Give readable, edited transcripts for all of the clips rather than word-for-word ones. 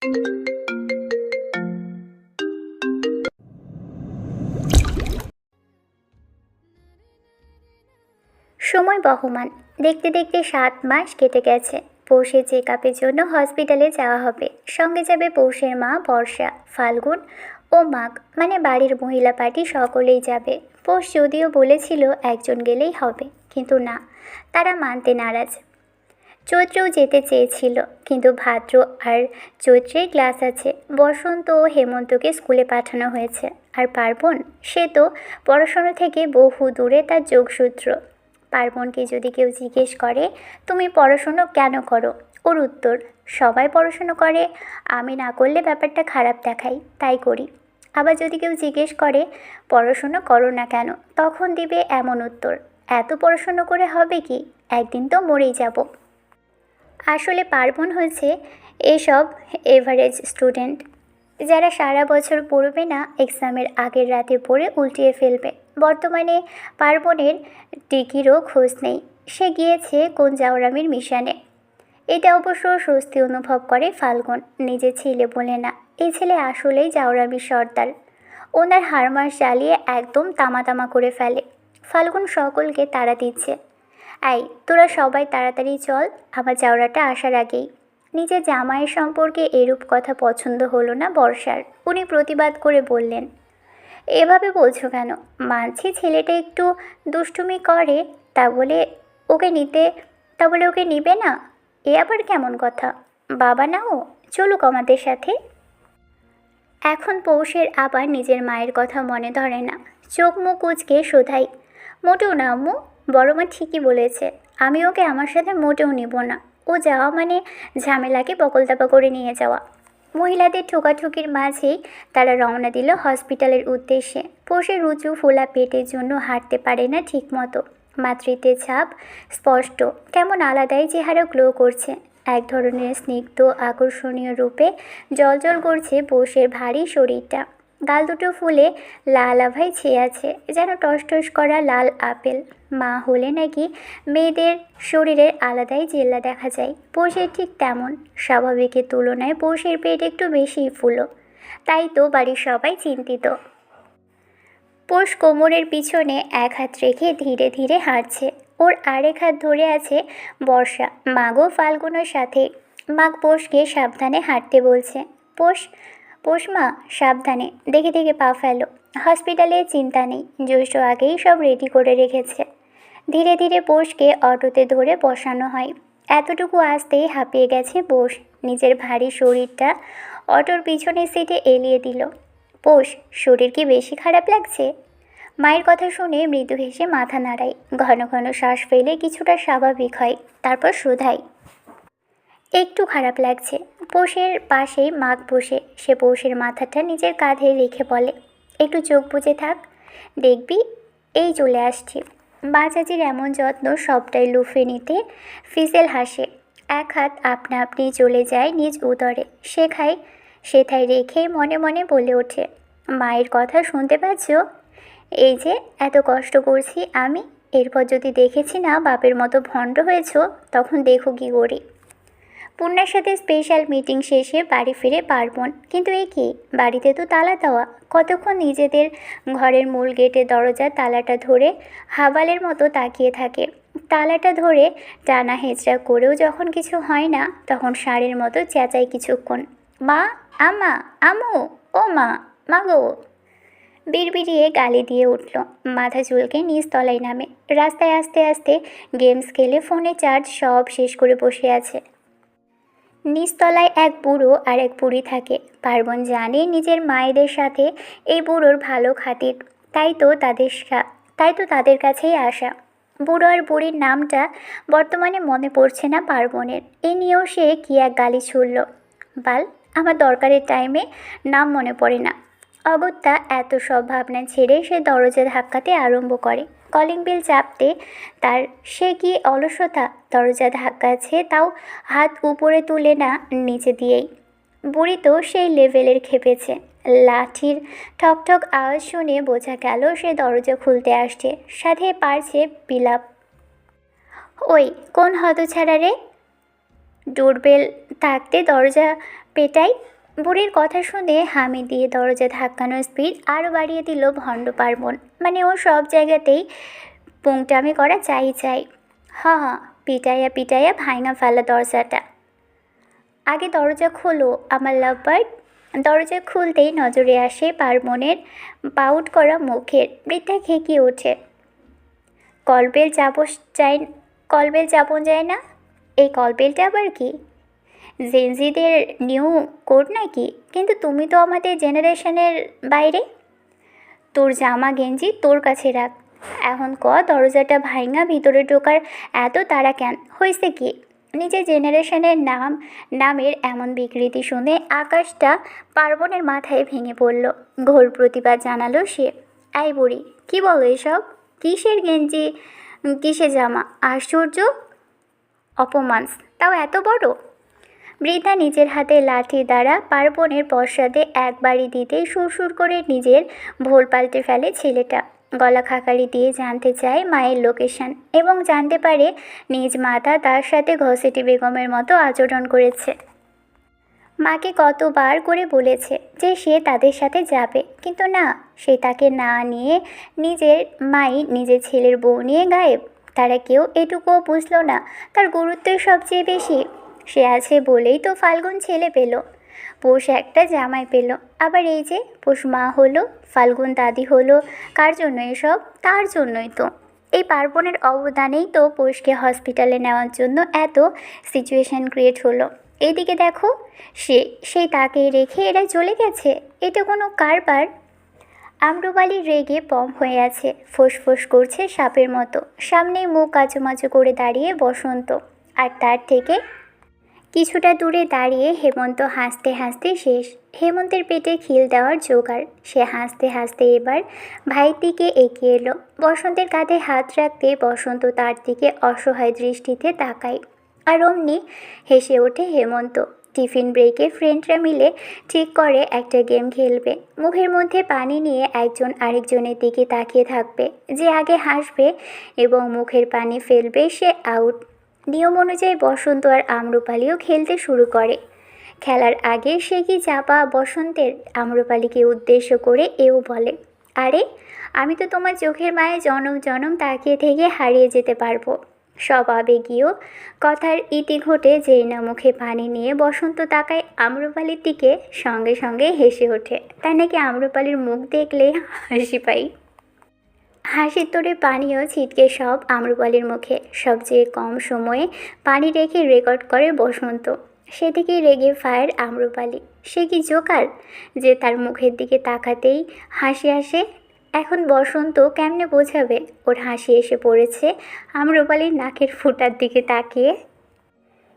সময় বহমান। দেখতে দেখতে 7 মাস কেটে গেছে। পৌষের চেক আপের জন্য হসপিটালে যাওয়া হবে। সঙ্গে যাবে পৌষের মা বর্ষা, ফাল্গুন ও মাঘ, মানে বাড়ির মহিলা পার্টি সকলেই যাবে। পৌষ যদিও বলেছিল একজন গেলেই হবে, কিন্তু না, তারা মানতে নারাজ। চৈত্রেও যেতে চেয়েছিল, কিন্তু ভাদ্র আর চৈত্রের ক্লাস আছে। বসন্ত ও হেমন্তকে স্কুলে পাঠানো হয়েছে। আর পার্বণ, সে তো পড়াশোনা থেকে বহু দূরে, তার যোগসূত্র। পার্বণকে যদি কেউ জিজ্ঞেস করে তুমি পড়াশুনো কেন করো, ওর উত্তর, সবাই পড়াশুনো করে, আমি না করলে ব্যাপারটা খারাপ দেখাই, তাই করি। আবার যদি কেউ জিজ্ঞেস করে পড়াশুনো করো না কেন, তখন দিবে এমন উত্তর, এত পড়াশুনো করে হবে কি, একদিন তো মরেই যাব। আসলে পার্বণ হচ্ছে এসব এভারেজ স্টুডেন্ট, যারা সারা বছর পড়বে না, এক্সামের আগের রাতে পড়ে উল্টিয়ে ফেলবে। বর্তমানে পার্বণের ডিগ্রিরও খোঁজ নেই, সে গিয়েছে কোন জাউরামির মিশনে। এটা অবশ্য স্বস্তি অনুভব করে ফাল্গুন, নিজের ছেলে বলে না, এই ছেলে আসলেই জাউরামির সর্দার। ওনার হারমাস জ্বালিয়ে একদম তামা তামা করে ফেলে। ফাল্গুন সকলকে তাড়া দিচ্ছে, এই তোরা সবাই তাড়াতাড়ি চল, আমার জাউরাটা আসার আগেই। নিজের জামাইয়ের সম্পর্কে এরূপ কথা পছন্দ হলো না বর্ষার। উনি প্রতিবাদ করে বললেন, এভাবে বলছো কেন? মানছি ছেলেটা একটু দুষ্টুমি করে, তা বলে ওকে নিতে তা বলে ওকে নিবে না? এ আবার কেমন কথা? বাবা না ও, চলুক আমাদের সাথে। এখন পৌষের আবার নিজের মায়ের কথা মনে ধরে না। চোখ মুখ কুঁচকে শোধাই, মোটেও না আম্মু, বড় মা ঠিকই বলেছে, আমি ওকে আমার সাথে মোটেও নিব না। ও যাওয়া মানে ঝামেলাকে বকলতাপা করে নিয়ে যাওয়া। মহিলাদের ঠোকাঠুকির মাঝেই তারা রওনা দিল হসপিটালের উদ্দেশ্যে। পৌষের উঁচু ফোলা পেটের জন্য হাঁটতে পারে না ঠিকমতো। মাতৃত্বের ছাপ স্পষ্ট, কেমন আলাদাই চেহারা গ্লো করছে। এক ধরনের স্নিগ্ধ আকর্ষণীয় রূপে জ্বলজ্বল করছে পৌষের ভারী শরীরটা। গাল দুটো ফুলে লাল আভায় ছেয়ে আছে, যেন টসটস করা লাল আপেল। মা হলে নাকি মেয়েদের শরীরের আলাদাই জেল্লা দেখা যায়, পৌষের ঠিক তেমন। স্বাভাবিকের তুলনায় পৌষের পেট একটু বেশিই ফুলো, তাই তো বাড়ির সবাই চিন্তিত। পৌষ কোমরের পিছনে এক হাত রেখে ধীরে ধীরে হাঁটছে, ওর আরেক হাত ধরে আছে বর্ষা, মাগো ফাল্গুনের সাথে। মাগ পৌষকে সাবধানে হাঁটতে বলছে। পৌষ পৌষ মা, সাবধানে, দেখে দেখে পা ফেলো। হসপিটালে চিন্তা নেই, জ্যৈষ্ঠ আগেই সব রেডি করে রেখেছে। ধীরে ধীরে পৌষকে অটোতে ধরে বসানো হয়। এতটুকু আসতেই হাঁপিয়ে গেছে পৌষ, নিজের ভারী শরীরটা অটোর পিছনের সিটে এলিয়ে দিল। পৌষ, শরীর কি বেশি খারাপ লাগছে? মায়ের কথা শুনে মৃদু হেসে মাথা নাড়ায়, ঘন ঘন শ্বাস ফেলে কিছুটা স্বাভাবিক হয়, তারপর শোধায়, একটু খারাপ লাগছে। পৌষের পাশেই মাঘ বসে, সে পৌষের মাথাটা নিজের কাঁধে রেখে বলে, একটু চোখ বুজে থাক, দেখবি এই চলে আসছি। বাচাজির এমন যত্ন সবটাই লুফে নিতে ফিসেল হাসে। এক হাত আপনা আপনি চলে যায় নিজ উদরে, সেথায় রেখেই মনে মনে বলে ওঠে, মায়ের কথা শুনতে পাচ্ছ? এই যে এত কষ্ট করছি আমি, এরপর যদি দেখেছি না বাপের মতো ভণ্ড হয়েছ, তখন দেখো কি করি। পূর্ণার সাথে স্পেশাল মিটিং শেষে বাড়ি ফিরে পার্বণ, কিন্তু এ কি, বাড়িতে তো তালা দেওয়া। কতক্ষণ নিজেদের ঘরের মূল গেটের দরজার তালাটা ধরে হাবালের মতো তাকিয়ে থাকে। তালাটা ধরে টানা হেঁচড়া করেও যখন কিছু হয় না, তখন ষাঁড়ের মতো চেঁচায় কিছুক্ষণ, মা, আমা, আমু, ও মা, মাগো। বিড়বিড়িয়ে গালি দিয়ে উঠল, মাথা চুলকে নিচ তলায় নামে। রাস্তায় আস্তে আস্তে গেমস খেলে ফোনে চার্জ সব শেষ করে বসে আছে। নিচতলায় এক বুড়ো আর এক বুড়ি থাকে। পার্বণ জানে নিজের মায়েদের সাথে এই বুড়োর ভালো খাতির, তাই তো তাদের কাছেই আসা। বুড়ো আর বুড়ির নামটা বর্তমানে মনে পড়ছে না পার্বণের, এ নিয়েও সে কী এক গালি ছুড়ল, বাল, আমার দরকারের টাইমে নাম মনে পড়ে না। অগত্যা এত সব ভাবনা ছেড়ে সে দরজা ধাক্কাতে আরম্ভ করে। কলিং বেল চাপতে তার সে কি অলসতা, দরজা ধাক্কাচ্ছে তাও হাত উপরে তুলে না, নিচে দিয়েই। বুড়ি তো সেই লেভেলের খেপেছে। লাঠির ঠকঠক আওয়াজ শুনে বোঝা গেল সে দরজা খুলতে আসছে, সাথে পারছে বিলাপ, ওই কোন হতছাড়া রে? ডোরবেল থাকতে দরজা পেটাই। বুড়ির কথা শুনে হামি দিয়ে দরজা ধাক্কানোর স্পিড আরও বাড়িয়ে দিল ভণ্ড পার্বণ। মানে ও সব জায়গাতেই পুংটামি করা চাই। হ্যাঁ, পিটাইয়া পিটাইয়া ভাঙা ফেলা দরজাটা। আগে দরজা খোলো আমার লাভবার্ড। দরজা খুলতেই নজরে আসে পার্বণের পাউট করা মুখের। বৃদ্ধা খেকিয়ে ওঠে। কলবেল চাপন যায় না? এই কলবেলটা আবার কি? জেনজিদের নিউ কোড নাকি? কিন্তু তুমি তো আমাদের জেনারেশনের বাইরে। তোর জামা গেঞ্জি তোর কাছে রাখ। এখন দরজাটা ভাঙা ভিতরে ঢোকার এত তাড়া কেন? হয়েছে কি? নিজের জেনারেশনের নামের এমন বিকৃতি শুনে আকাশটা পার্বণের মাথায় ভেঙে পড়ল। ঘোর প্রতিবাদ জানালো সে। এই বুড়ি, কি বলো এসব? কিসের গেঞ্জি, কিসের জামা? আশ্চর্য অপমান, তাও এত বড়! বৃদ্ধা নিজের হাতে লাঠি দ্বারা পার্বণের পশ্চাতে এক বাড়ি দিতেই সুরসুর করে নিজের ভোল পাল্টে ফেলে ছেলেটা। গলা খাকারি দিয়ে জানতে চায় মায়ের লোকেশন এবং জানতে পারে নিজ মাতা তার সাথে ঘসেটি বেগমের মতো আচরণ করেছে। মাকে কতবার করে বলেছে যে সে তাদের সাথে যাবে, কিন্তু না, সে তাকে না নিয়ে নিজের মাই নিজের ছেলের বউ নিয়ে গায়েব। তারা কেউ এটুকুও বুঝল না তার গুরুত্বই সবচেয়ে বেশি। সে আছে বলেই তো ফাল্গুন ছেলে পেল, পৌষ একটা জামাই পেল, আবার এই যে পৌষ মা হলো, ফাল্গুন দাদি হলো। কার জন্য এসব? তার জন্যই তো। এই পার্বণের অবদানেই তো পৌষকে হসপিটালে নেওয়ার জন্য এত সিচুয়েশন ক্রিয়েট হলো। এদিকে দেখো, সেই তাকে রেখে এরা চলে গেছে। এটা কোনো কারবার? আম্রপালি রেগে পম হয়ে আছে, ফোঁস করছে সাপের মতো। সামনেই মুখ কাচুমাচু করে দাঁড়িয়ে বসন্ত, আর তার থেকে কিছুটা দূরে দাঁড়িয়ে হেমন্ত হাসতে হাসতে শেষ। হেমন্তের পেটে খিল দেওয়ার জোগাড়। সে হাসতে হাসতে এবার ভাইয়ের দিকে এগিয়ে এলো। বসন্তের কাঁধে হাত রাখতে বসন্ত তার দিকে অসহায় দৃষ্টিতে তাকায়। আর অমনি হেসে ওঠে হেমন্ত। টিফিন ব্রেকে ফ্রেন্ডরা মিলে ঠিক করে একটা গেম খেলবে। মুখের মধ্যে পানি নিয়ে একজন আরেকজনের দিকে তাকিয়ে থাকবে। যে আগে হাসবে এবং মুখের পানি ফেলবে সে আউট। নিয়ম অনুযায়ী বসন্ত আর আম্রপালিও খেলতে শুরু করে। খেলার আগে সে কি চাপা বসন্তের আম্রপালিকে উদ্দেশ্য করে এও বলে, আরে আমি তো তোমার চোখের মায়ে জনম জনম তাকিয়ে থেকে হারিয়ে যেতে পারবো। সব আবেগীয় কথার ইতি ঘটে যেই না মুখে পানি নিয়ে বসন্ত তাকায় আম্রপালির দিকে, সঙ্গে সঙ্গে হেসে ওঠে। তাই নাকি আম্রপালির মুখ দেখলে হাসি পাই। হাসির তোড়ে পানিও ছিটকে সব আম্রপালির মুখে। সবচেয়ে কম সময়ে পানি রেখে রেকর্ড করে বসন্ত। সেদিকেই রেগে ফায়ার আম্রপালি। সে কি জোকার যে তার মুখের দিকে তাকাতেই হাসি আসে? এখন বসন্ত কেমনে বোঝাবে ওর হাসি এসে পড়েছে আম্রপালির নাকের ফুটার দিকে তাকিয়ে?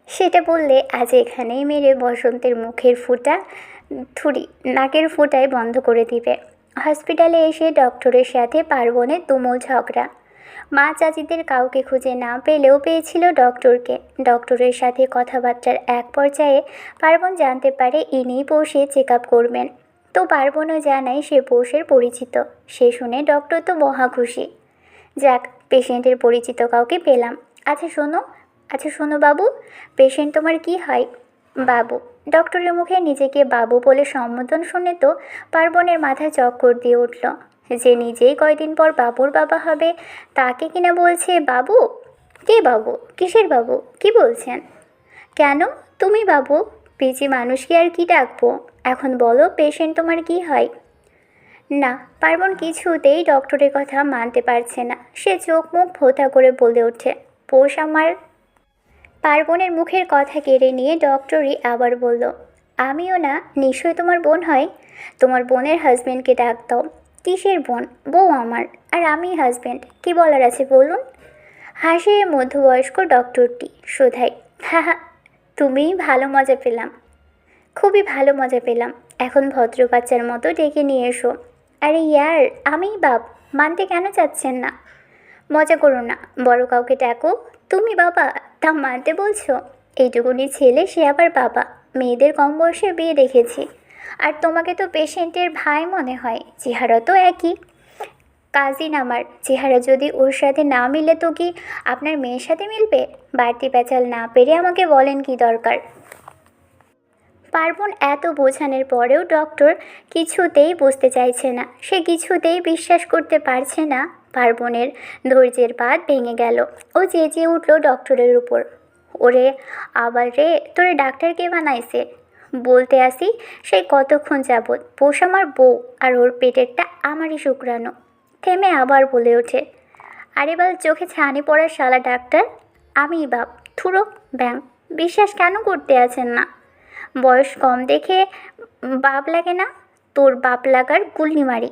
সেটা বললে আজ এখানেই মেরে বসন্তের মুখের ফুটা নাকের ফুটায় বন্ধ করে দিবে। হসপিটালে এসে ডক্টরের সাথে পার্বণের তুমুল ঝগড়া। মা চাচিদের কাউকে খুঁজে না পেলেও পেয়েছিল ডক্টরকে। ডক্টরের সাথে কথাবার্তার এক পর্যায়ে পার্বণ জানতে পারে ইনি পৌষে চেক আপ করবেন। তো পার্বণও জানায় সে পৌষের পরিচিত। সে শুনে ডক্টর তো মহা খুশি। যাক, পেশেন্টের পরিচিত কাউকে পেলাম। আচ্ছা শোনো বাবু, পেশেন্ট তোমার কি হয়? বাবু। ডক্টরের মুখে নিজেকে বাবু বলে সম্বোধন শুনে তো পার্বণের মাথায় চক্কর দিয়ে উঠল। যে নিজেই কয়দিন পর বাবুর বাবা হবে তাকে কিনা বলছে বাবু। কে বাবু? কিসের বাবু? কি বলছেন? কেন তুমি বাবু? পিচি মানুষকে আর কি ডাকবো? এখন বলো পেশেন্ট তোমার কি হয়? না, পার্বণ কিছুতেই ডক্টরের কথা মানতে পারছে না। সে চোখ মুখ ভোঁতা করে বলে ওঠে, পৌষ আমার। পার্বণের মুখের কথা কেড়ে নিয়ে ডক্টরই আবার বলল, আমিও না, নিশ্চয়ই তোমার বোন হয়। তোমার বোনের হাজব্যান্ডকে ডাক দাও। কিসের বোন? বউ আমার, আর আমি হাজব্যান্ড। কি বলার আছে বলুন? হাসে মধ্যবয়স্ক ডক্টরটি শোধাই, হা, তুমিই ভালো মজা পেলাম, খুবই ভালো মজা পেলাম। এখন ভদ্র বাচ্চার মতো ডেকে নিয়ে এসো। আরে ইয়ার, আমিই বাপ, মানতে কেন চাচ্ছেন না? মজা করো না, বড় কাউকে ডাকো। তুমি বাবা, তা মানতে বলছো? এইটুকুনি ছেলে, সে আবার বাবা। মেয়েদের কম বয়সে বিয়ে দেখেছি। আর তোমাকে তো পেশেন্টের ভাই মনে হয়, চেহারা তো একই। কাজিন আমার, চেহারা যদি ওর সাথে না মিলে তো কি আপনার মেয়ের সাথে মিলবে? বাড়তি প্যাচাল না পেরে আমাকে বলেন কি দরকার? পার্বণ এত বোঝানোর পরেও ডক্টর কিছুতেই বুঝতে চাইছে না। সে কিছুতেই বিশ্বাস করতে পারছে না। পার্বণের ধৈর্যের বাঁধ ভেঙে গেল। ও চেঁচিয়ে উঠল ডক্টরের উপর, ওরে আবার রে, তোরে ডাক্তার কে বানাইছে? বলতে আসি সেই কতক্ষণ যাবৎ, পোষ আমার বউ আর ওর পেটেরটা আমারই শুক্রাণু। থেমে আবার বলে ওঠে, আরে বাল চোখে ছানি পড়ার শালা ডাক্তার, আমিই বাপ, থুরো ব্যাং। বিশ্বাস কেন করতে আছেন না? বয়স কম দেখে বাপ লাগে না? তোর বাপ লাগার গুল্লি মারি।